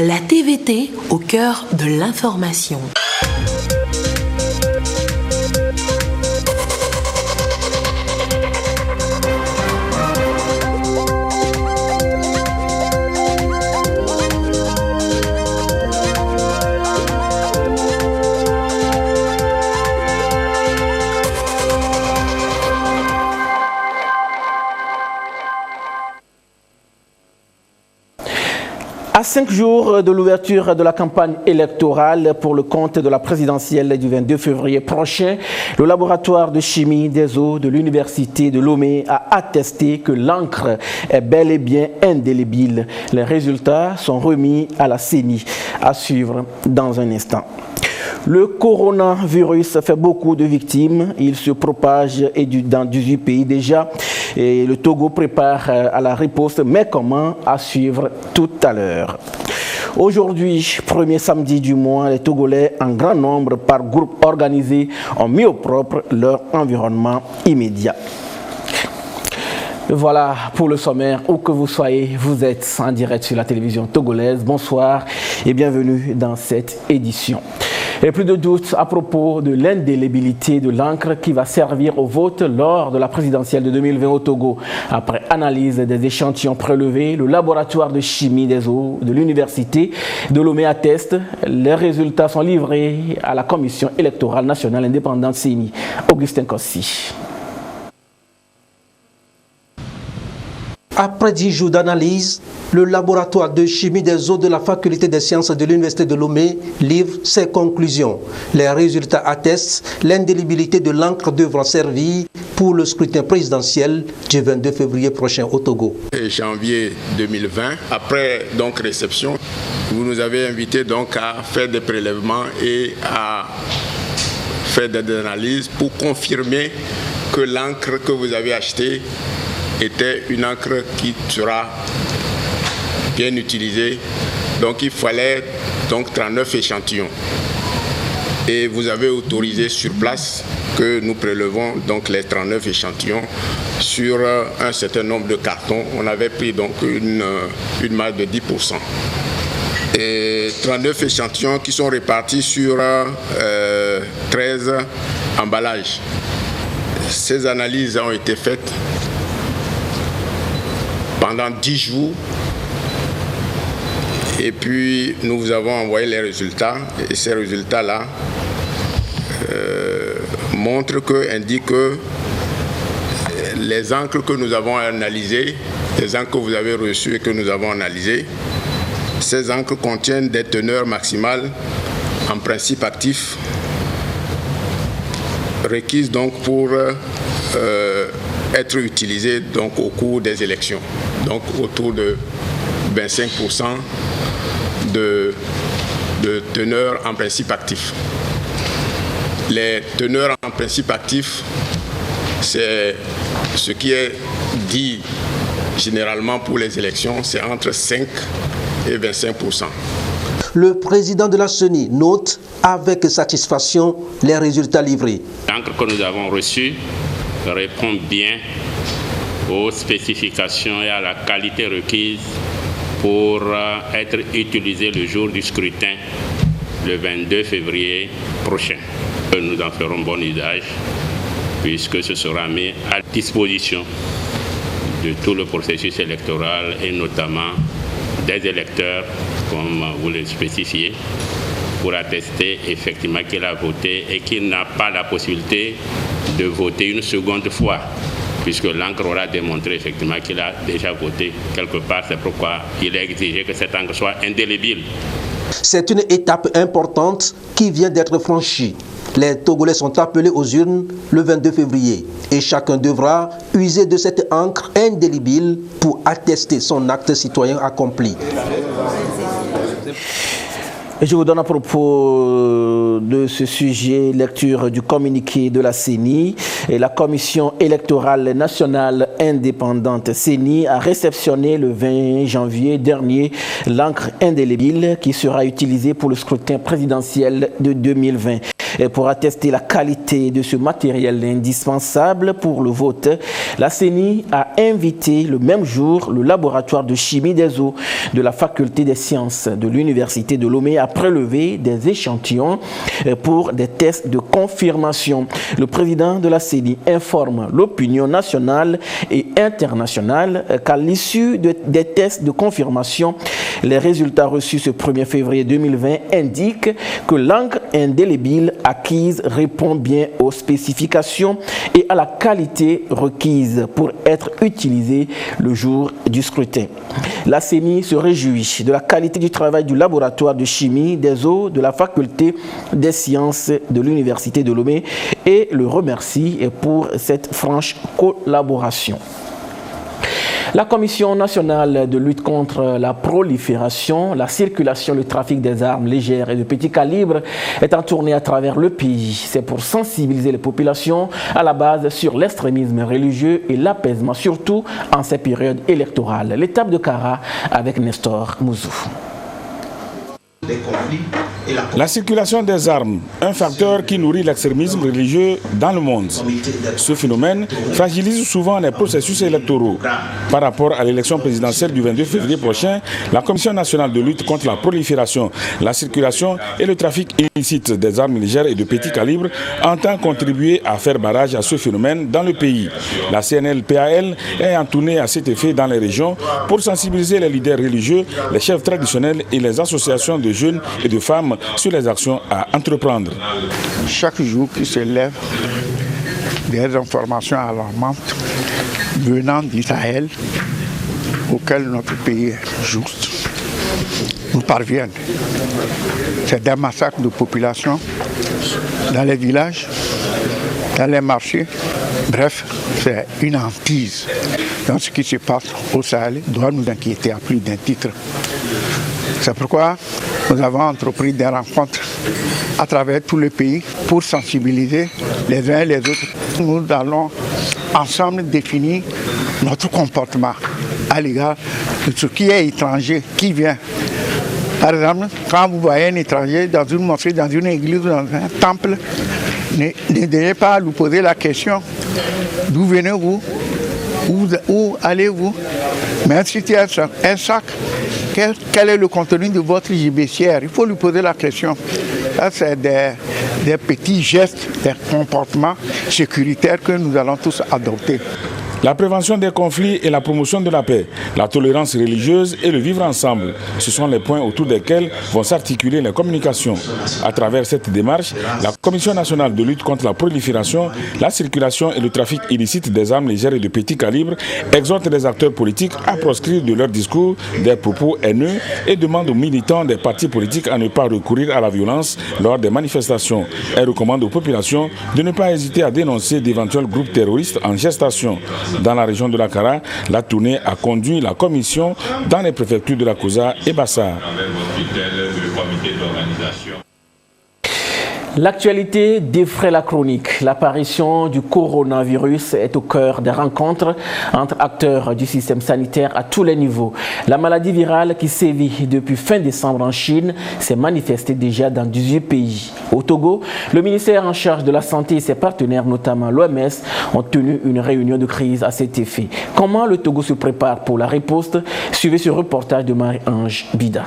La TVT au cœur de l'information. À 5 jours de l'ouverture de la campagne électorale pour le compte de la présidentielle du 22 février prochain, le laboratoire de chimie des eaux de l'université de Lomé a attesté que l'encre est bel et bien indélébile. Les résultats sont remis à la CENI. À suivre dans un instant. Le coronavirus fait beaucoup de victimes. Il se propage dans 18 pays déjà. Et le Togo prépare à la riposte. Mais comment? À suivre tout à l'heure. Aujourd'hui, premier samedi du mois, les Togolais en grand nombre par groupe organisé ont mis au propre leur environnement immédiat. Voilà pour le sommaire. Où que vous soyez, vous êtes en direct sur la télévision togolaise. Bonsoir et bienvenue dans cette édition. Et plus de doute à propos de l'indélébilité de l'encre qui va servir au vote lors de la présidentielle de 2020 au Togo. Après analyse des échantillons prélevés, le laboratoire de chimie des eaux de l'université de Lomé atteste. Les résultats sont livrés à la Commission électorale nationale indépendante CENI. Augustin Kossi. Après 10 jours d'analyse, le laboratoire de chimie des eaux de la faculté des sciences de l'université de Lomé livre ses conclusions. Les résultats attestent l'indélibilité de l'encre devant servir pour le scrutin présidentiel du 22 février prochain au Togo. Janvier 2020, après donc réception, vous nous avez invités donc à faire des prélèvements et à faire des analyses pour confirmer que l'encre que vous avez achetée était une encre qui sera bien utilisée. Donc il fallait donc 39 échantillons. Et vous avez autorisé sur place que nous prélevons donc les 39 échantillons sur un certain nombre de cartons. On avait pris donc une masse de 10%. Et 39 échantillons qui sont répartis sur 13 emballages. Ces analyses ont été faites pendant 10 jours et puis nous vous avons envoyé les résultats et ces résultats-là indiquent que les encres que nous avons analysées, les encres que vous avez reçues et que nous avons analysées, ces encres contiennent des teneurs maximales en principe actif requises donc pour être utilisées donc au cours des élections. Donc autour de 25% de teneurs en principe actif. Les teneurs en principe actif, c'est ce qui est dit généralement pour les élections, c'est entre 5 et 25%. Le président de la CENI note avec satisfaction les résultats livrés. L'encre que nous avons reçue répond bien aux spécifications et à la qualité requise pour être utilisée le jour du scrutin, le 22 février prochain. Nous en ferons bon usage puisque ce sera mis à disposition de tout le processus électoral et notamment des électeurs, comme vous le spécifiez, pour attester effectivement qu'il a voté et qu'il n'a pas la possibilité de voter une seconde fois, puisque l'encre aura démontré effectivement qu'il a déjà voté quelque part. C'est pourquoi il est exigé que cette encre soit indélébile. C'est une étape importante qui vient d'être franchie. Les Togolais sont appelés aux urnes le 22 février et chacun devra user de cette encre indélébile pour attester son acte citoyen accompli. Je vous donne à propos de ce sujet lecture du communiqué de la CENI. Et la Commission électorale nationale indépendante CENI a réceptionné le 20 janvier dernier l'encre indélébile qui sera utilisée pour le scrutin présidentiel de 2020. Et pour attester la qualité de ce matériel indispensable pour le vote, la CENI a invité le même jour le laboratoire de chimie des eaux de la faculté des sciences de l'université de Lomé à prélever des échantillons pour des tests de confirmation. Le président de la CENI informe l'opinion nationale et internationale qu'à l'issue des tests de confirmation, les résultats reçus ce 1er février 2020 indiquent que l'encre indélébile acquise répond bien aux spécifications et à la qualité requise pour être utilisée le jour du scrutin. La CENI se réjouit de la qualité du travail du laboratoire de chimie des eaux de la faculté des sciences de l'université de Lomé et le remercie pour cette franche collaboration. La Commission nationale de lutte contre la prolifération, la circulation et le trafic des armes légères et de petit calibre est en tournée à travers le pays. C'est pour sensibiliser les populations à la base sur l'extrémisme religieux et l'apaisement, surtout en ces périodes électorales. L'étape de Kara avec Nestor Mouzou. La circulation des armes, un facteur qui nourrit l'extrémisme religieux dans le monde. Ce phénomène fragilise souvent les processus électoraux. Par rapport à l'élection présidentielle du 22 février prochain, la Commission nationale de lutte contre la prolifération, la circulation et le trafic illicite des armes légères et de petit calibre entend contribuer à faire barrage à ce phénomène dans le pays. La CNL-PAL est en tournée à cet effet dans les régions pour sensibiliser les leaders religieux, les chefs traditionnels et les associations de jeunes et de femmes sur les actions à entreprendre. Chaque jour qui se lève, des informations alarmantes venant du Sahel, auxquelles notre pays est juste, nous parviennent. C'est des massacres de population dans les villages, dans les marchés. Bref, c'est une hantise. Donc ce qui se passe au Sahel doit nous inquiéter à plus d'un titre. C'est pourquoi nous avons entrepris des rencontres à travers tout le pays pour sensibiliser les uns et les autres. Nous allons ensemble définir notre comportement à l'égard de ce qui est étranger, qui vient. Par exemple, quand vous voyez un étranger dans une mosquée, dans une église, dans un temple, ne donnez pas à lui poser la question d'où venez-vous, où allez-vous. Mais si tu as un sac, quel est le contenu de votre gibecière? Il faut lui poser la question. Ça, c'est des petits gestes, des comportements sécuritaires que nous allons tous adopter. La prévention des conflits et la promotion de la paix, la tolérance religieuse et le vivre ensemble, ce sont les points autour desquels vont s'articuler les communications. À travers cette démarche, la Commission nationale de lutte contre la prolifération, la circulation et le trafic illicite des armes légères et de petit calibre exhorte les acteurs politiques à proscrire de leurs discours des propos haineux et demande aux militants des partis politiques à ne pas recourir à la violence lors des manifestations. Elle recommande aux populations de ne pas hésiter à dénoncer d'éventuels groupes terroristes en gestation. Dans la région de la Kara, la tournée a conduit la commission dans les préfectures de la Kosa et Bassar. L'actualité défraie la chronique. L'apparition du coronavirus est au cœur des rencontres entre acteurs du système sanitaire à tous les niveaux. La maladie virale qui sévit depuis fin décembre en Chine s'est manifestée déjà dans 18 pays. Au Togo, le ministère en charge de la Santé et ses partenaires, notamment l'OMS, ont tenu une réunion de crise à cet effet. Comment le Togo se prépare pour la riposte? Suivez ce reportage de Marie-Ange Bida.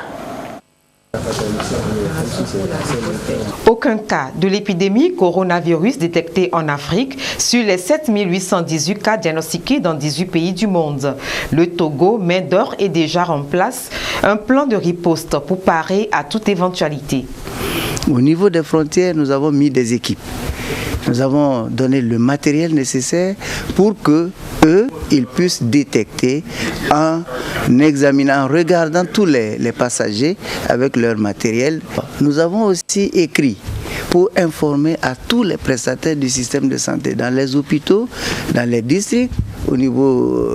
Aucun cas de l'épidémie coronavirus détecté en Afrique sur les 7818 cas diagnostiqués dans 18 pays du monde. Le Togo met d'ores et déjà en place un plan de riposte pour parer à toute éventualité. Au niveau des frontières, nous avons mis des équipes. Nous avons donné le matériel nécessaire pour que ils puissent détecter en examinant, en regardant tous les passagers avec leur matériel. Nous avons aussi écrit pour informer à tous les prestataires du système de santé, dans les hôpitaux, dans les districts, au niveau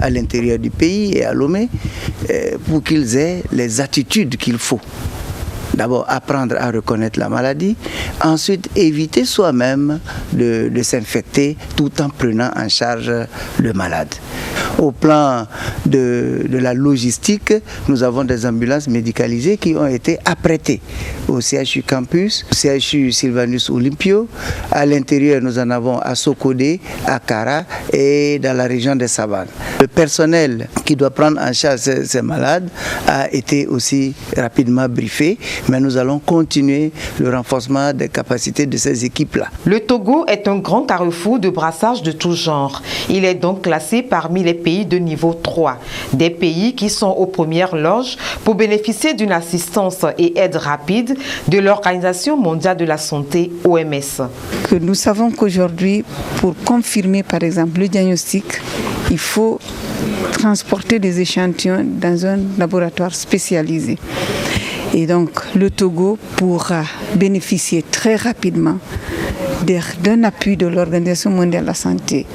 à l'intérieur du pays et à Lomé, pour qu'ils aient les attitudes qu'il faut. D'abord, apprendre à reconnaître la maladie. Ensuite, éviter soi-même de s'infecter tout en prenant en charge le malade. Au plan de la logistique, nous avons des ambulances médicalisées qui ont été apprêtées au CHU Campus, au CHU Sylvanus Olympio. À l'intérieur, nous en avons à Sokodé, à Kara et dans la région des Savanes. Le personnel qui doit prendre en charge ces malades a été aussi rapidement briefé, mais nous allons continuer le renforcement des capacités de ces équipes-là. Le Togo est un grand carrefour de brassage de tout genre. Il est donc classé parmi les pays de niveau 3, des pays qui sont aux premières loges pour bénéficier d'une assistance et aide rapide de l'Organisation mondiale de la santé, OMS. Que nous savons qu'aujourd'hui, pour confirmer par exemple le diagnostic, il faut transporter des échantillons dans un laboratoire spécialisé. Et donc le Togo pourra bénéficier très rapidement d'un appui de l'Organisation mondiale de la santé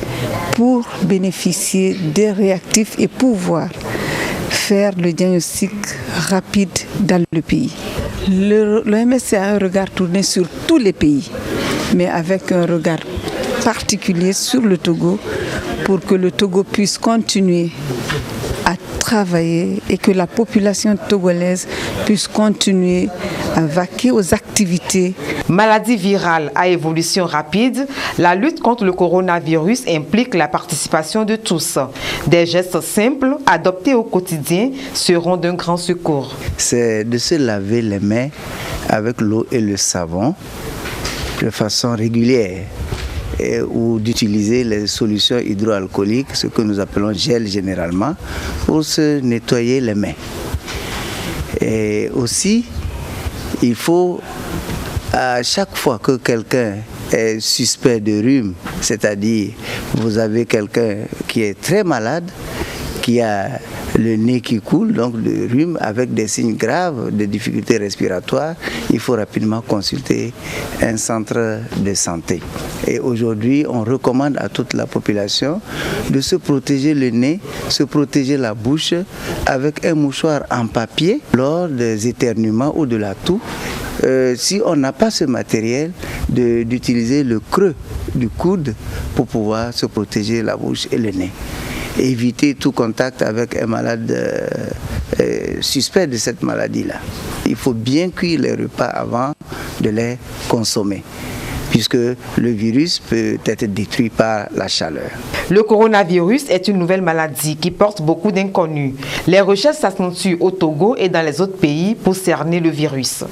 pour bénéficier des réactifs et pouvoir faire le diagnostic rapide dans le pays. L'OMS a un regard tourné sur tous les pays, mais avec un regard particulier sur le Togo pour que le Togo puisse continuer à travailler et que la population togolaise puisse continuer à vaquer aux activités. Maladie virale à évolution rapide, la lutte contre le coronavirus implique la participation de tous. Des gestes simples adoptés au quotidien seront d'un grand secours. C'est de se laver les mains avec l'eau et le savon de façon régulière, ou d'utiliser les solutions hydroalcooliques, ce que nous appelons gel généralement, pour se nettoyer les mains. Et aussi, il faut, à chaque fois que quelqu'un est suspect de rhume, c'est-à-dire vous avez quelqu'un qui est très malade, qui a le nez qui coule, donc de rhume avec des signes graves de difficultés respiratoires, il faut rapidement consulter un centre de santé. Et aujourd'hui, on recommande à toute la population de se protéger le nez, se protéger la bouche avec un mouchoir en papier lors des éternuements ou de la toux. Si on n'a pas ce matériel, d'utiliser le creux du coude pour pouvoir se protéger la bouche et le nez. Éviter tout contact avec un malade suspect de cette maladie-là. Il faut bien cuire les repas avant de les consommer, puisque le virus peut être détruit par la chaleur. Le coronavirus est une nouvelle maladie qui porte beaucoup d'inconnus. Les recherches s'accentuent au Togo et dans les autres pays pour cerner le virus.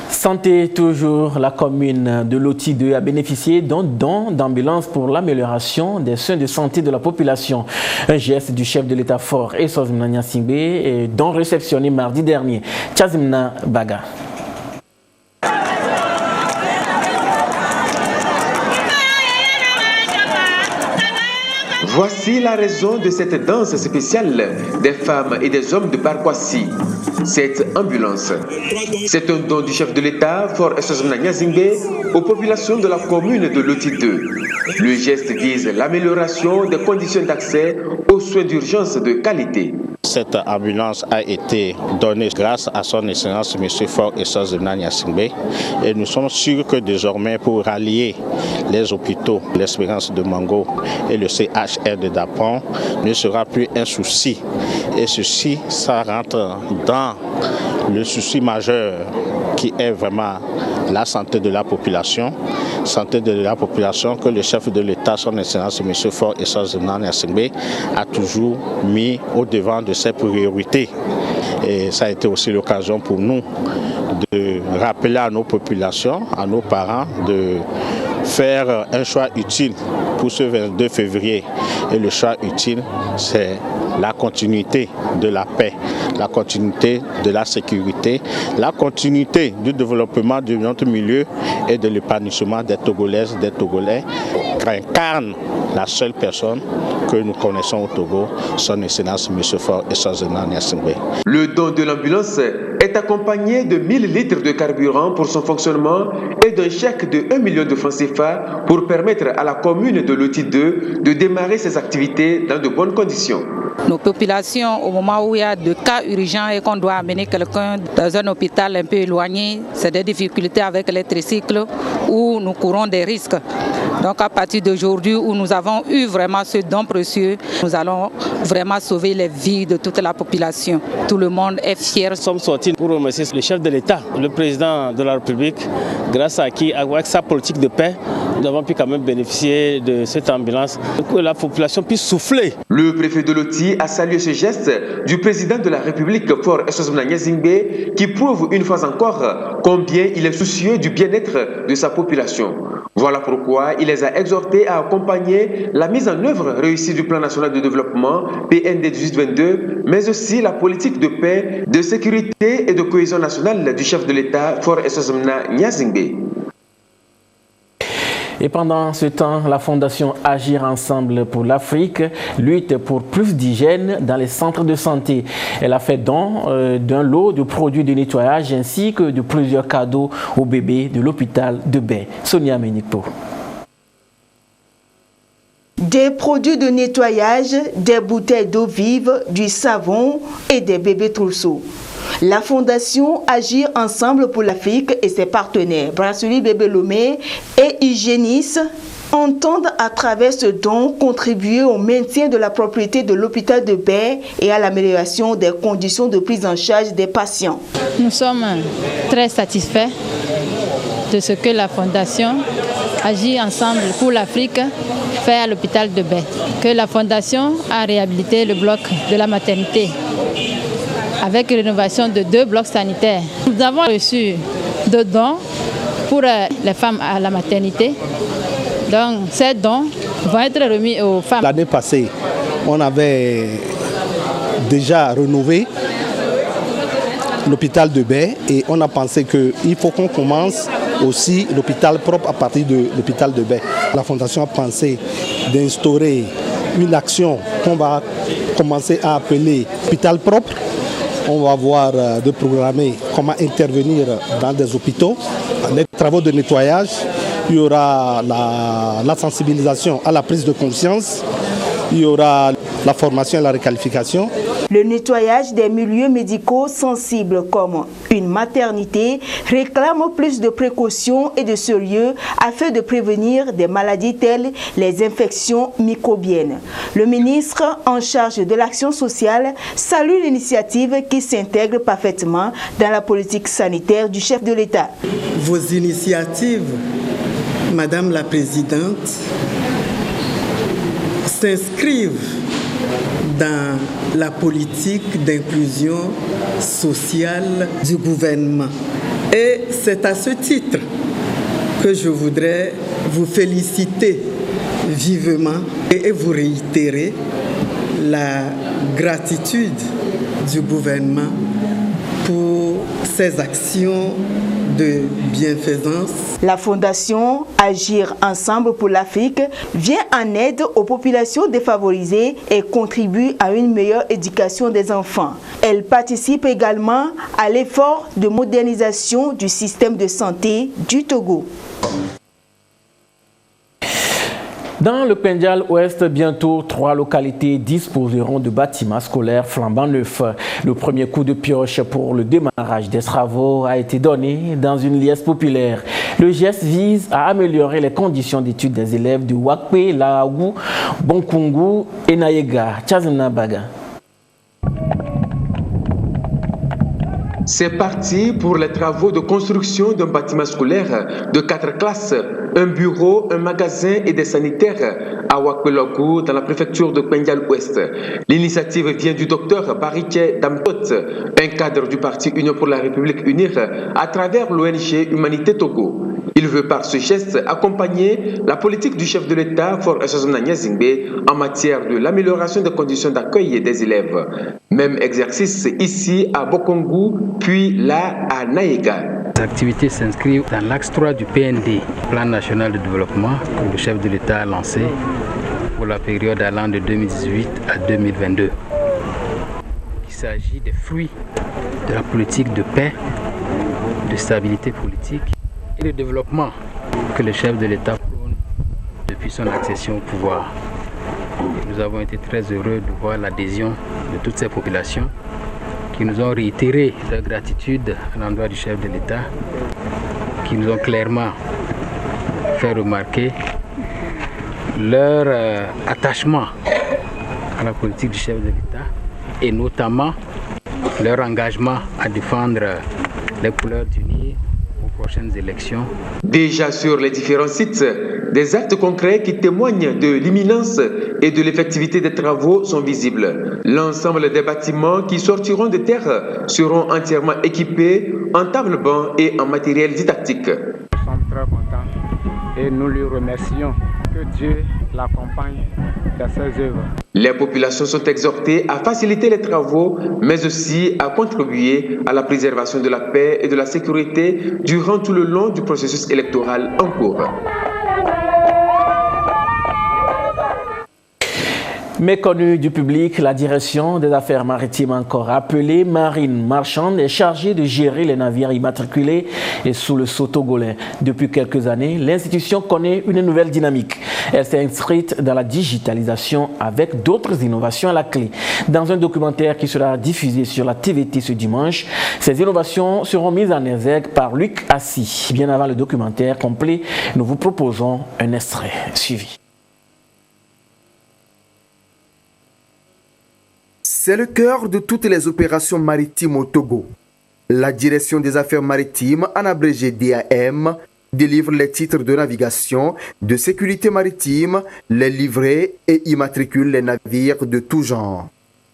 Santé toujours, la commune de Loti 2 a bénéficié d'un don d'ambulance pour l'amélioration des soins de santé de la population. Un geste du chef de l'État fort Essozimna Nyasingbe, don réceptionné mardi dernier. Tchazimna Baga. Voici la raison de cette danse spéciale des femmes et des hommes de Barkwasi. Cette ambulance, c'est un don du chef de l'État, Fort Essozimna Nyasingbe, aux populations de la commune de Loti 2. Le geste vise l'amélioration des conditions d'accès aux soins d'urgence de qualité. Cette ambulance a été donnée grâce à son excellence M. Fort Essozimna Nyasingbe, et nous sommes sûrs que désormais pour rallier les hôpitaux, l'Espérance de Mango et le CHR de Dapon ne sera plus un souci. Et ceci, ça rentre dans le souci majeur qui est vraiment la santé de la population. Santé de la population que le chef de l'État, son excellence M. Fort Essozimna Nyasingbe, a toujours mis au devant de ses priorités. Et ça a été aussi l'occasion pour nous de rappeler à nos populations, à nos parents, de faire un choix utile pour ce 22 février. Et le choix utile, c'est la continuité de la paix, la continuité de la sécurité, la continuité du développement de notre milieu et de l'épanouissement des Togolaises, des Togolais, qu'incarne la seule personne que nous connaissons au Togo, son excellence M. Fort Essozimna Nyasingbe. Le don de l'ambulance est accompagné de 1000 litres de carburant pour son fonctionnement et d'un chèque de 1 million de francs CFA pour permettre à la commune de Loti 2 de démarrer ses activités dans de bonnes conditions. Nos populations, au moment où il y a des cas urgents et qu'on doit amener quelqu'un dans un hôpital un peu éloigné, c'est des difficultés avec les tricycles où nous courons des risques. Donc à partir d'aujourd'hui où nous avons eu vraiment ce don précieux, nous allons vraiment sauver les vies de toute la population. Tout le monde est fier. Nous sommes sortis pour remercier le chef de l'État, le président de la République, grâce à qui, avec sa politique de paix, nous avons pu quand même bénéficier de cette ambulance pour que la population puisse souffler. Le préfet de Loti a salué ce geste du président de la République, Faure Essozomna Nyazingbe, qui prouve une fois encore combien il est soucieux du bien-être de sa population. Voilà pourquoi il les a exhortés à accompagner la mise en œuvre réussie du plan national de développement PND 1822, mais aussi la politique de paix, de sécurité et de cohésion nationale du chef de l'État, Faure Essozomna Nyazingbe. Et pendant ce temps, la Fondation Agir Ensemble pour l'Afrique lutte pour plus d'hygiène dans les centres de santé. Elle a fait don d'un lot de produits de nettoyage ainsi que de plusieurs cadeaux aux bébés de l'hôpital de Baie. Sonia Menikpo. Des produits de nettoyage, des bouteilles d'eau vive, du savon et des bébés trousseaux. La Fondation Agir Ensemble pour l'Afrique et ses partenaires, Brasserie Bébé Lomé et Hygiénis, entendent à travers ce don contribuer au maintien de la propriété de l'hôpital de Baie et à l'amélioration des conditions de prise en charge des patients. Nous sommes très satisfaits de ce que la Fondation Agir Ensemble pour l'Afrique fait à l'hôpital de Baie. Que la Fondation a réhabilité le bloc de la maternité avec rénovation de 2 blocs sanitaires. Nous avons reçu 2 dons pour les femmes à la maternité. Donc ces dons vont être remis aux femmes. L'année passée, on avait déjà rénové l'hôpital de Baie et on a pensé qu'il faut qu'on commence aussi l'hôpital propre à partir de l'hôpital de Baie. La Fondation a pensé d'instaurer une action qu'on va commencer à appeler hôpital propre. On va voir de programmer comment intervenir dans des hôpitaux, les travaux de nettoyage. Il y aura la sensibilisation à la prise de conscience. Il y aura la formation et la requalification. Le nettoyage des milieux médicaux sensibles comme une maternité réclame plus de précautions et de sérieux afin de prévenir des maladies telles les infections microbiennes. Le ministre en charge de l'action sociale salue l'initiative qui s'intègre parfaitement dans la politique sanitaire du chef de l'État. Vos initiatives, Madame la Présidente, s'inscrivent dans la politique d'inclusion sociale du gouvernement. Et c'est à ce titre que je voudrais vous féliciter vivement et vous réitérer la gratitude du gouvernement pour ses actions de bienfaisance. La Fondation Agir Ensemble pour l'Afrique vient en aide aux populations défavorisées et contribue à une meilleure éducation des enfants. Elle participe également à l'effort de modernisation du système de santé du Togo. Dans le Pendjal Ouest, bientôt 3 localités disposeront de bâtiments scolaires flambant neufs. Le premier coup de pioche pour le démarrage des travaux a été donné dans une liesse populaire. Le geste vise à améliorer les conditions d'études des élèves de Wakpe, Laagou, Bonkungu et Naïga. Tchazina Baga. C'est parti pour les travaux de construction d'un bâtiment scolaire de 4 classes, un bureau, un magasin et des sanitaires à Wakpe-Logou dans la préfecture de Pendjal Ouest. L'initiative vient du docteur Bariké Damtot, un cadre du parti Union pour la République Unir à travers l'ONG Humanité Togo. Il veut par ce geste accompagner la politique du chef de l'État, Faure Essozomna Nyazingbe, en matière de l'amélioration des conditions d'accueil des élèves. Même exercice ici à Bokongu, puis là à Naïga. Les activités s'inscrivent dans l'axe 3 du PND, Plan national de développement que le chef de l'État a lancé pour la période allant de 2018 à 2022. Il s'agit des fruits de la politique de paix, de stabilité politique et de développement que le chef de l'État prône depuis son accession au pouvoir. Nous avons été très heureux de voir l'adhésion de toutes ces populations qui nous ont réitéré leur gratitude à l'endroit du chef de l'État, qui nous ont clairement fait remarquer leur attachement à la politique du chef de l'État et notamment leur engagement à défendre les couleurs du Nil aux prochaines élections. Déjà sur les différents sites, des actes concrets qui témoignent de l'imminence et de l'effectivité des travaux sont visibles. L'ensemble des bâtiments qui sortiront de terre seront entièrement équipés en table-banc et en matériel didactique. Nous sommes très contents et nous lui remercions. Que Dieu l'accompagne dans ses œuvres. Les populations sont exhortées à faciliter les travaux, mais aussi à contribuer à la préservation de la paix et de la sécurité durant tout le long du processus électoral en cours. Méconnue du public, la direction des affaires maritimes, encore appelée marine marchande, est chargée de gérer les navires immatriculés et sous le sceau togolais. Depuis quelques années, l'institution connaît une nouvelle dynamique. Elle s'est inscrite dans la digitalisation avec d'autres innovations à la clé. Dans un documentaire qui sera diffusé sur la TVT ce dimanche, ces innovations seront mises en exergue par Luc Assis. Bien avant le documentaire complet, nous vous proposons un extrait suivi. C'est le cœur de toutes les opérations maritimes au Togo. La direction des affaires maritimes, en abrégé DAM, délivre les titres de navigation, de sécurité maritime, les livrets et immatricule les navires de tout genre.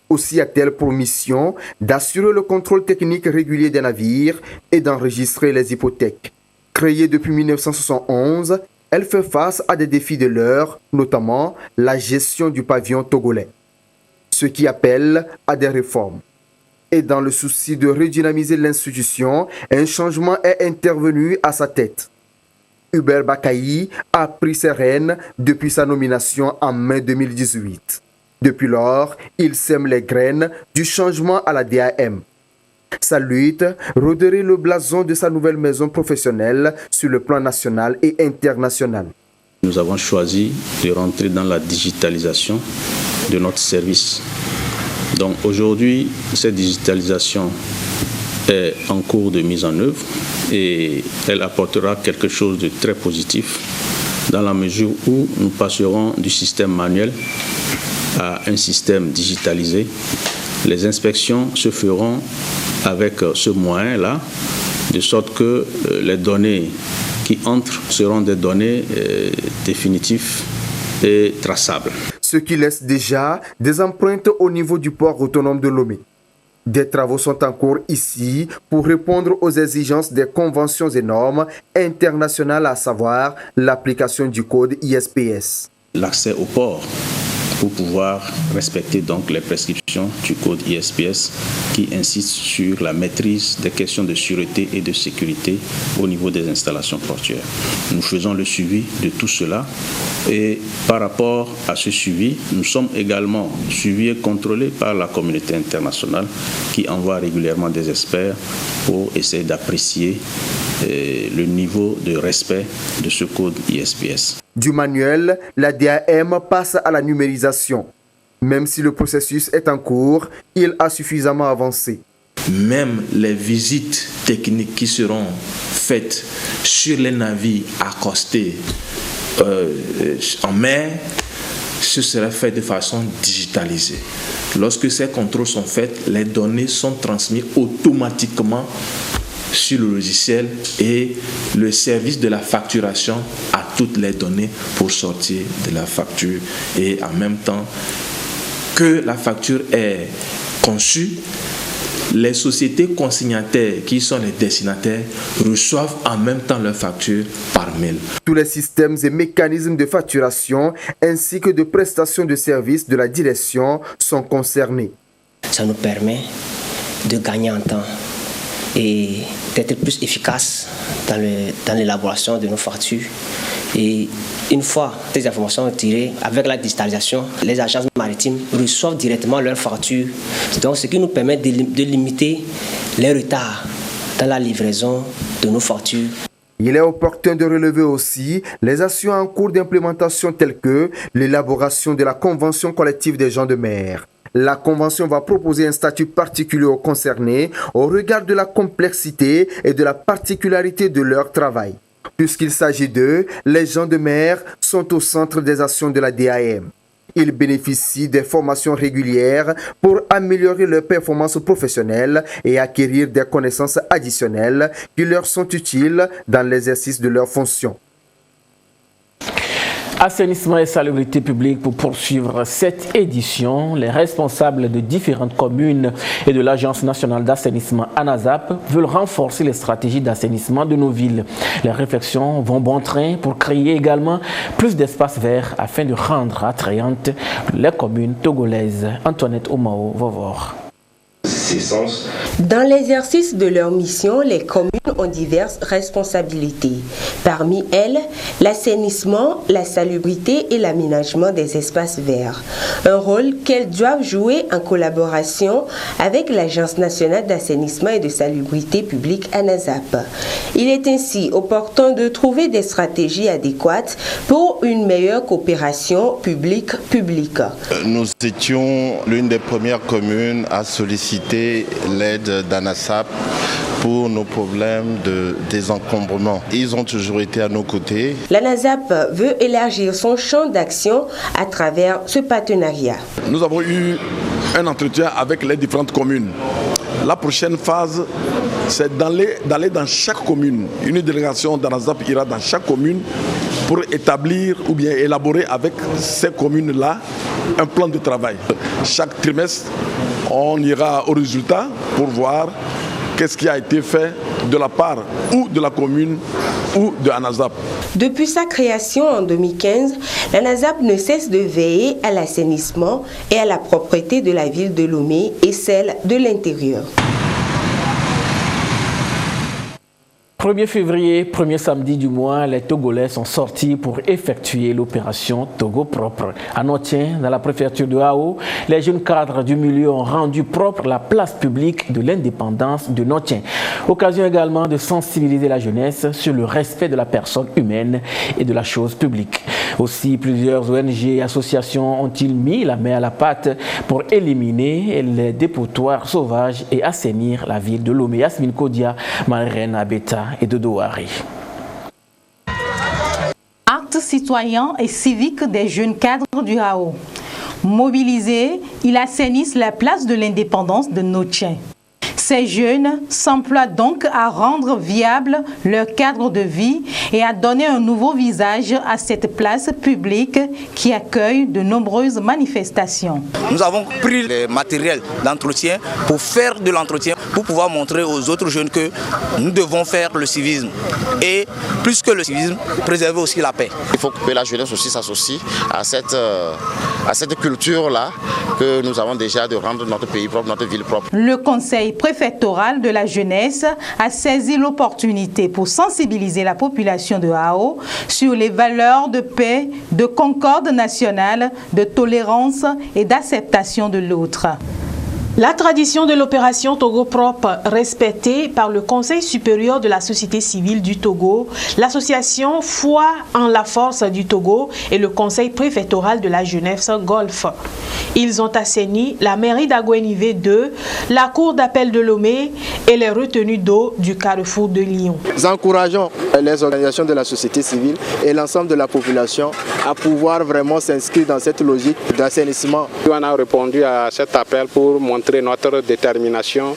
Aussi a-t-elle pour mission d'assurer le contrôle technique régulier des navires et d'enregistrer les hypothèques. Créée depuis 1971, elle fait face à des défis de l'heure, notamment la gestion du pavillon togolais, ce qui appelle à des réformes. Et dans le souci de redynamiser l'institution, un changement est intervenu à sa tête. Hubert Bakayi a pris ses rênes depuis sa nomination en mai 2018. Depuis lors, il sème les graines du changement à la DAM. Sa lutte, redorer le blason de sa nouvelle maison professionnelle sur le plan national et international. Nous avons choisi de rentrer dans la digitalisation de notre service. Donc aujourd'hui, cette digitalisation est en cours de mise en œuvre et elle apportera quelque chose de très positif dans la mesure où nous passerons du système manuel à un système digitalisé. Les inspections se feront avec ce moyen-là, de sorte que les données qui entrent seront des données définitives et traçables. Ce qui laisse déjà des empreintes au niveau du port autonome de Lomé. Des travaux sont en cours ici pour répondre aux exigences des conventions et normes internationales, à savoir l'application du code ISPS. L'accès au port pour pouvoir respecter donc les prescriptions du code ISPS qui insiste sur la maîtrise des questions de sûreté et de sécurité au niveau des installations portuaires. Nous faisons le suivi de tout cela et par rapport à ce suivi, nous sommes également suivis et contrôlés par la communauté internationale qui envoie régulièrement des experts pour essayer d'apprécier le niveau de respect de ce code ISPS. Du manuel, la DAM passe à la numérisation. Même si le processus est en cours, il a suffisamment avancé. Même les visites techniques qui seront faites sur les navires accostés en mer, ce sera fait de façon digitalisée. Lorsque ces contrôles sont faits, les données sont transmises automatiquement sur le logiciel et le service de la facturation a toutes les données pour sortir de la facture et en même temps que la facture est conçue, les sociétés consignataires qui sont les destinataires reçoivent en même temps leur facture par mail. Tous les systèmes et mécanismes de facturation ainsi que de prestation de services de la direction sont concernés. Ça nous permet de gagner en temps et d'être plus efficace dans l'élaboration de nos factures. Et une fois ces informations tirées avec la digitalisation, les agences maritimes Maritime reçoivent directement leurs factures, donc ce qui nous permet de limiter les retards dans la livraison de nos factures. Il est opportun de relever aussi les actions en cours d'implémentation telles que l'élaboration de la convention collective des gens de mer. La convention va proposer un statut particulier aux concernés au regard de la complexité et de la particularité de leur travail. Puisqu'il s'agit d'eux, les gens de mer sont au centre des actions de la DAM. Ils bénéficient des formations régulières pour améliorer leur performance professionnelle et acquérir des connaissances additionnelles qui leur sont utiles dans l'exercice de leurs fonctions. Assainissement et salubrité publique pour poursuivre cette édition. Les responsables de différentes communes et de l'Agence nationale d'assainissement ANASAP veulent renforcer les stratégies d'assainissement de nos villes. Les réflexions vont bon train pour créer également plus d'espaces verts afin de rendre attrayantes les communes togolaises. Antoinette Omao va voir. Dans l'exercice de leur mission, les communes ont diverses responsabilités. Parmi elles, l'assainissement, la salubrité et l'aménagement des espaces verts. Un rôle qu'elles doivent jouer en collaboration avec l'Agence nationale d'assainissement et de salubrité publique ANASAP. Il est ainsi opportun de trouver des stratégies adéquates pour une meilleure coopération publique-publique. Nous étions l'une des premières communes à solliciter l'aide d'ANASAP pour nos problèmes de désencombrement. Ils ont toujours été à nos côtés. L'ANASAP veut élargir son champ d'action à travers ce partenariat. Nous avons eu un entretien avec les différentes communes. La prochaine phase, c'est d'aller dans chaque commune. Une délégation d'ANASAP ira dans chaque commune pour établir ou bien élaborer avec ces communes-là un plan de travail. Chaque trimestre, on ira au résultat pour voir qu'est-ce qui a été fait de la part ou de la commune ou de ANASAP. Depuis sa création en 2015, l'ANASAP ne cesse de veiller à l'assainissement et à la propreté de la ville de Lomé et celle de l'intérieur. 1er février, premier samedi du mois, les Togolais sont sortis pour effectuer l'opération Togo propre. À Notien, dans la préfecture de Hao, les jeunes cadres du milieu ont rendu propre la place publique de l'indépendance de Notien. Occasion également de sensibiliser la jeunesse sur le respect de la personne humaine et de la chose publique. Aussi, plusieurs ONG et associations ont-ils mis la main à la pâte pour éliminer les dépotoirs sauvages et assainir la ville de Lomé. Yasmine Kodia, Marie-Reine Abeta et de Douari. Acte citoyen et civique des jeunes cadres du Hao. Mobilisés, ils assainissent la place de l'indépendance de Notien. Ces jeunes s'emploient donc à rendre viable leur cadre de vie et à donner un nouveau visage à cette place publique qui accueille de nombreuses manifestations. Nous avons pris le matériel d'entretien pour faire de l'entretien, pour pouvoir montrer aux autres jeunes que nous devons faire le civisme. Et plus que le civisme, préserver aussi la paix. Il faut que la jeunesse aussi s'associe à cette culture-là que nous avons déjà de rendre notre pays propre, notre ville propre. Le conseil préfectoral de la jeunesse a saisi l'opportunité pour sensibiliser la population de Hao sur les valeurs de paix, de concorde nationale, de tolérance et d'acceptation de l'autre. La tradition de l'opération Togo propre, respectée par le Conseil supérieur de la société civile du Togo, l'association Foi en la force du Togo et le Conseil préfectoral de la jeunesse Golfe. Ils ont assaini la mairie d'Aguenivé 2, la cour d'appel de Lomé et les retenues d'eau du carrefour de Lyon. Nous encourageons les organisations de la société civile et l'ensemble de la population à pouvoir vraiment s'inscrire dans cette logique d'assainissement. On a répondu à cet appel pour montrer notre détermination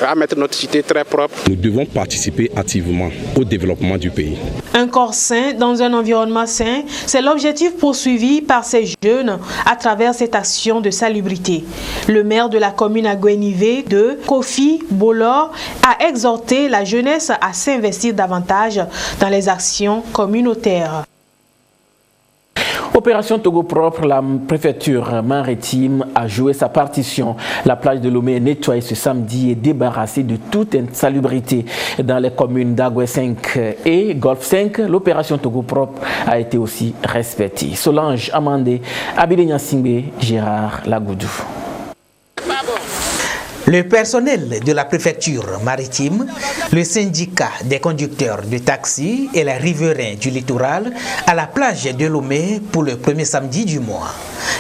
à mettre notre cité très propre. Nous devons participer activement au développement du pays. Un corps sain dans un environnement sain, c'est l'objectif poursuivi par ces jeunes à travers cette action de salubrité. Le maire de la commune Aguenivé 2, Kofi Bolor, a exhorté la jeunesse à s'investir davantage dans les actions communautaires. Opération Togo propre, la préfecture maritime a joué sa partition. La plage de Lomé est nettoyée ce samedi et débarrassée de toute insalubrité dans les communes d'Agoué 5 et Golfe 5. L'opération Togo propre a été aussi respectée. Solange Amandé, Abiligna Singbe, Gérard Lagoudou. Le personnel de la préfecture maritime, le syndicat des conducteurs de taxi et les riverains du littoral à la plage de Lomé pour le premier samedi du mois.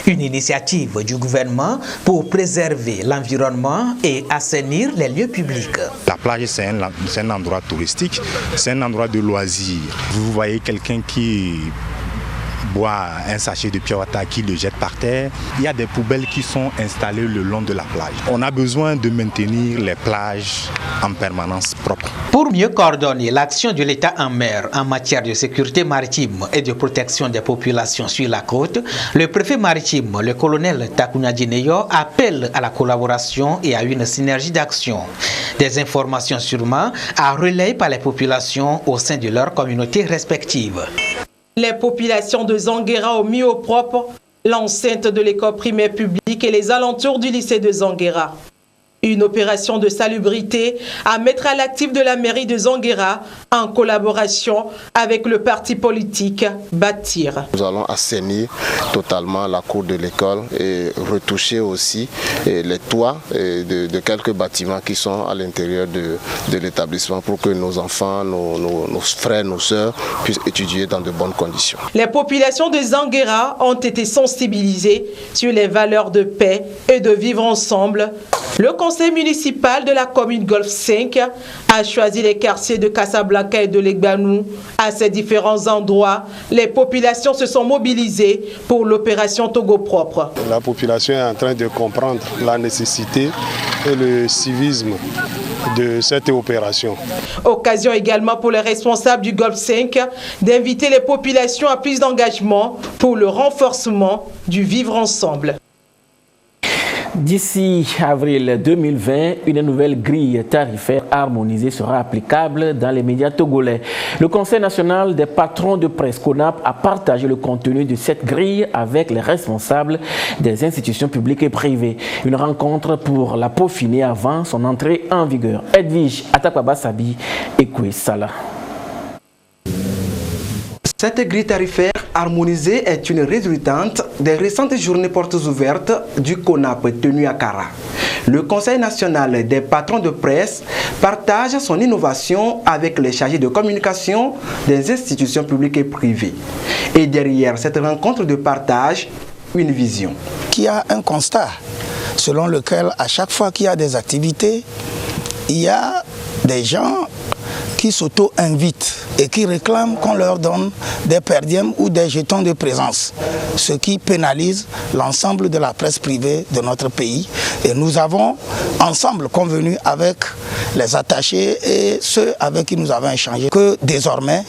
Une initiative du gouvernement pour préserver l'environnement et assainir les lieux publics. La plage, c'est un endroit touristique, c'est un endroit de loisirs. Vous voyez quelqu'un qui boit un sachet de Piawata qui le jette par terre. Il y a des poubelles qui sont installées le long de la plage. On a besoin de maintenir les plages en permanence propres. Pour mieux coordonner l'action de l'État en mer en matière de sécurité maritime et de protection des populations sur la côte, le préfet maritime, le colonel Takuna Dineyo, appelle à la collaboration et à une synergie d'action. Des informations sûrement à relayer par les populations au sein de leurs communautés respectives. Les populations de Zanguera ont mis au propre l'enceinte de l'école primaire publique et les alentours du lycée de Zanguera. Une opération de salubrité à mettre à l'actif de la mairie de Zanguera en collaboration avec le parti politique Bâtir. Nous allons assainir totalement la cour de l'école et retoucher aussi les toits de quelques bâtiments qui sont à l'intérieur de l'établissement pour que nos enfants, nos frères, nos sœurs puissent étudier dans de bonnes conditions. Les populations de Zanguera ont été sensibilisées sur les valeurs de paix et de vivre ensemble. Le conseil municipal de la commune Golfe 5 a choisi les quartiers de Casablanca et de Legbanou. À ces différents endroits, les populations se sont mobilisées pour l'opération Togo propre. La population est en train de comprendre la nécessité et le civisme de cette opération. Occasion également pour les responsables du Golfe 5 d'inviter les populations à plus d'engagement pour le renforcement du vivre ensemble. D'ici avril 2020, une nouvelle grille tarifaire harmonisée sera applicable dans les médias togolais. Le Conseil national des patrons de presse, CONAP, a partagé le contenu de cette grille avec les responsables des institutions publiques et privées. Une rencontre pour la peaufiner avant son entrée en vigueur. Edwige Atakwabasabi et Koué Salah. Cette grille tarifaire harmonisée est une résultante des récentes journées portes ouvertes du CONAP tenues à Kara. Le Conseil national des patrons de presse partage son innovation avec les chargés de communication des institutions publiques et privées. Et derrière cette rencontre de partage, une vision. Qui a un constat selon lequel à chaque fois qu'il y a des activités, il y a des gens qui s'auto-invitent et qui réclament qu'on leur donne des perdièmes ou des jetons de présence, ce qui pénalise l'ensemble de la presse privée de notre pays. Et nous avons ensemble convenu avec les attachés et ceux avec qui nous avons échangé que désormais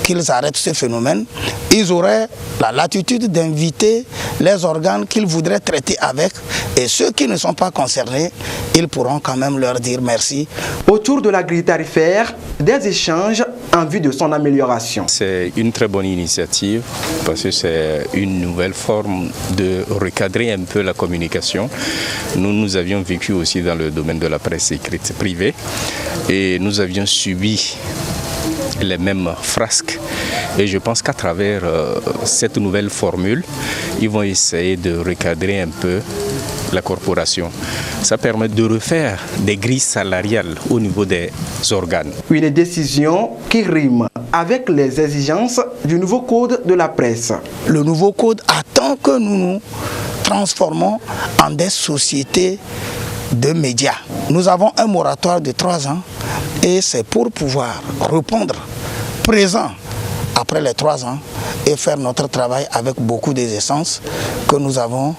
qu'ils arrêtent ce phénomène. Ils auraient la latitude d'inviter les organes qu'ils voudraient traiter avec, et ceux qui ne sont pas concernés, ils pourront quand même leur dire merci. Autour de la grille tarifaire, des échanges en vue de son amélioration. C'est une très bonne initiative parce que c'est une nouvelle forme de recadrer un peu la communication. Nous avions vécu aussi dans le domaine de la presse écrite privée et nous avions subi les mêmes frasques. Et je pense qu'à travers cette nouvelle formule, ils vont essayer de recadrer un peu la corporation. Ça permet de refaire des grilles salariales au niveau des organes. Une décision qui rime avec les exigences du nouveau code de la presse. Le nouveau code attend que nous nous transformons en des sociétés de médias. Nous avons un moratoire de 3 ans et c'est pour pouvoir répondre présent après les 3 ans et faire notre travail avec beaucoup d'essence que nous avons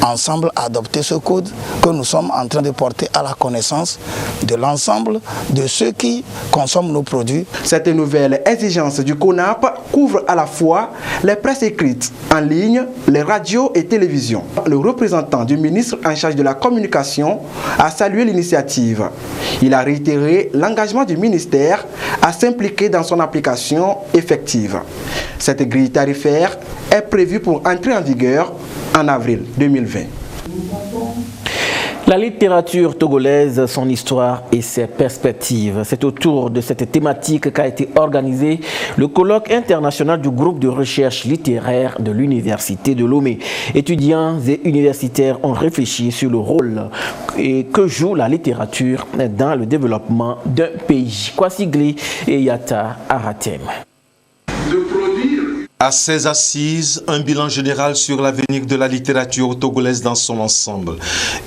ensemble adopté ce code que nous sommes en train de porter à la connaissance de l'ensemble de ceux qui consomment nos produits. Cette nouvelle exigence du CONAP couvre à la fois les presses écrites en ligne, les radios et télévisions. Le représentant du ministre en charge de la communication a salué l'initiative. Il a réitéré l'engagement du ministère à s'impliquer dans son application effective. Cette grille tarifaire est prévue pour entrer en vigueur en avril 2020. La littérature togolaise, son histoire et ses perspectives. C'est autour de cette thématique qu'a été organisé le colloque international du groupe de recherche littéraire de l'Université de Lomé. Étudiants et universitaires ont réfléchi sur le rôle que joue la littérature dans le développement d'un pays. Kwasigli et Yata Aratem. À ces assises, un bilan général sur l'avenir de la littérature togolaise dans son ensemble.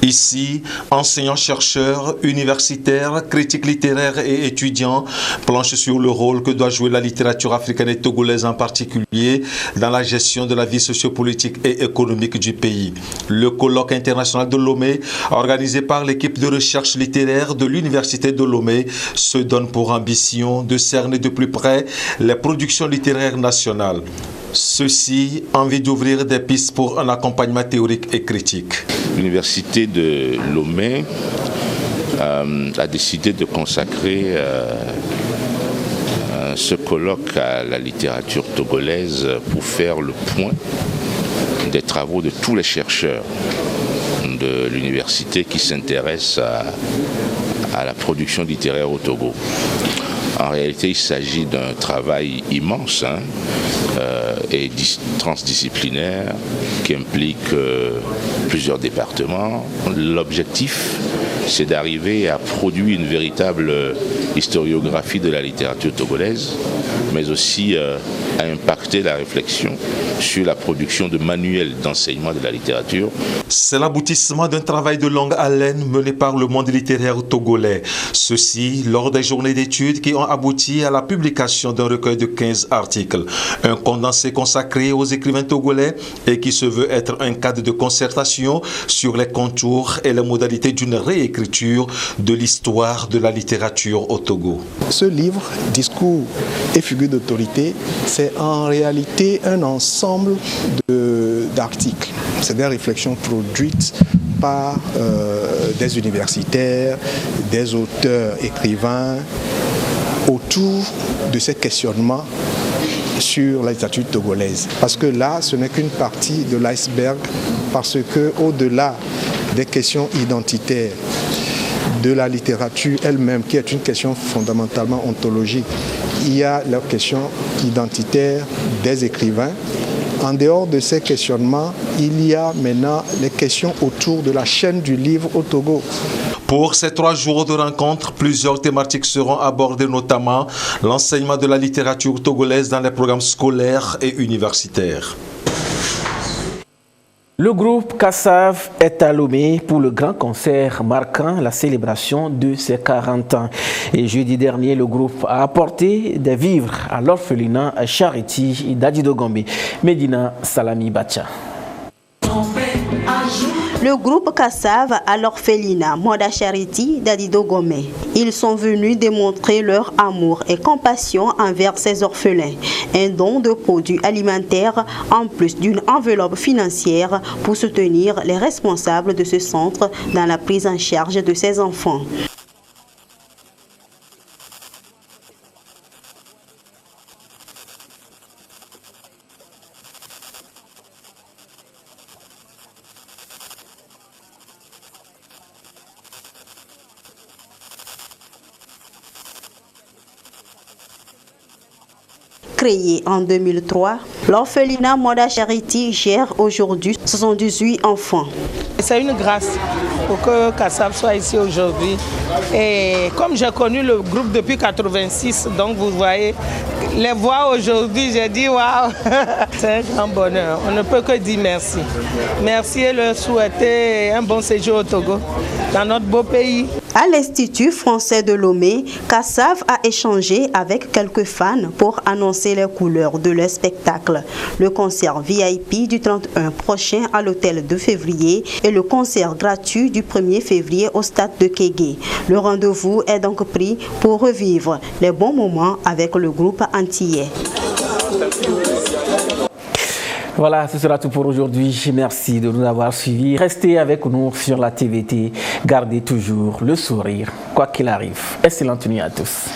Ici, enseignants-chercheurs, universitaires, critiques littéraires et étudiants planchent sur le rôle que doit jouer la littérature africaine et togolaise en particulier dans la gestion de la vie sociopolitique et économique du pays. Le colloque international de Lomé, organisé par l'équipe de recherche littéraire de l'Université de Lomé, se donne pour ambition de cerner de plus près les productions littéraires nationales. Ceci, envie d'ouvrir des pistes pour un accompagnement théorique et critique. L'Université de Lomé a décidé de consacrer ce colloque à la littérature togolaise pour faire le point des travaux de tous les chercheurs de l'université qui s'intéressent à la production littéraire au Togo. En réalité, il s'agit d'un travail immense et transdisciplinaire qui implique plusieurs départements. L'objectif, c'est d'arriver à produire une véritable historiographie de la littérature togolaise, mais aussi à impacter la réflexion sur la production de manuels d'enseignement de la littérature. C'est l'aboutissement d'un travail de longue haleine mené par le monde littéraire togolais. Ceci lors des journées d'études qui ont abouti à la publication d'un recueil de 15 articles. Un condensé consacré aux écrivains togolais et qui se veut être un cadre de concertation sur les contours et les modalités d'une réécriture de l'histoire de la littérature au Togo. Ce livre, Discours et figures d'autorité, c'est en réalité un ensemble d'articles. C'est des réflexions produites par des universitaires, des auteurs, écrivains, autour de ces questionnements sur la littérature togolaise. Parce que là, ce n'est qu'une partie de l'iceberg, parce que au-delà des questions identitaires, de la littérature elle-même, qui est une question fondamentalement ontologique, il y a la question identitaire des écrivains. En dehors de ces questionnements, il y a maintenant les questions autour de la chaîne du livre au Togo. Pour ces 3 jours de rencontres, plusieurs thématiques seront abordées, notamment l'enseignement de la littérature togolaise dans les programmes scolaires et universitaires. Le groupe Kassav est à Lomé pour le grand concert marquant la célébration de ses 40 ans. Et jeudi dernier, le groupe a apporté des vivres à l'orphelinat Charity d'Adidogombe. Medina Salami Bacha. Le groupe Kassav à l'orphelinat Moda Charity d'Adidogombe. Ils sont venus démontrer leur amour et compassion envers ces orphelins. Un don de produits alimentaires en plus d'une enveloppe financière pour soutenir les responsables de ce centre dans la prise en charge de ces enfants. Créé en 2003, l'orphelinat Moda Charity gère aujourd'hui 78 enfants. C'est une grâce pour que Kassav soit ici aujourd'hui. Et comme j'ai connu le groupe depuis 1986, donc vous voyez, les voir aujourd'hui, j'ai dit waouh, c'est un grand bonheur. On ne peut que dire merci. Merci et leur souhaiter un bon séjour au Togo, dans notre beau pays. À l'Institut français de Lomé, Kassav a échangé avec quelques fans pour annoncer les couleurs de leur spectacle. Le concert VIP du 31 prochain à l'hôtel de février et le concert gratuit du 1er février au stade de Kégué. Le rendez-vous est donc pris pour revivre les bons moments avec le groupe antillais. Voilà, ce sera tout pour aujourd'hui. Merci de nous avoir suivis. Restez avec nous sur la TVT. Gardez toujours le sourire, quoi qu'il arrive. Excellente nuit à tous.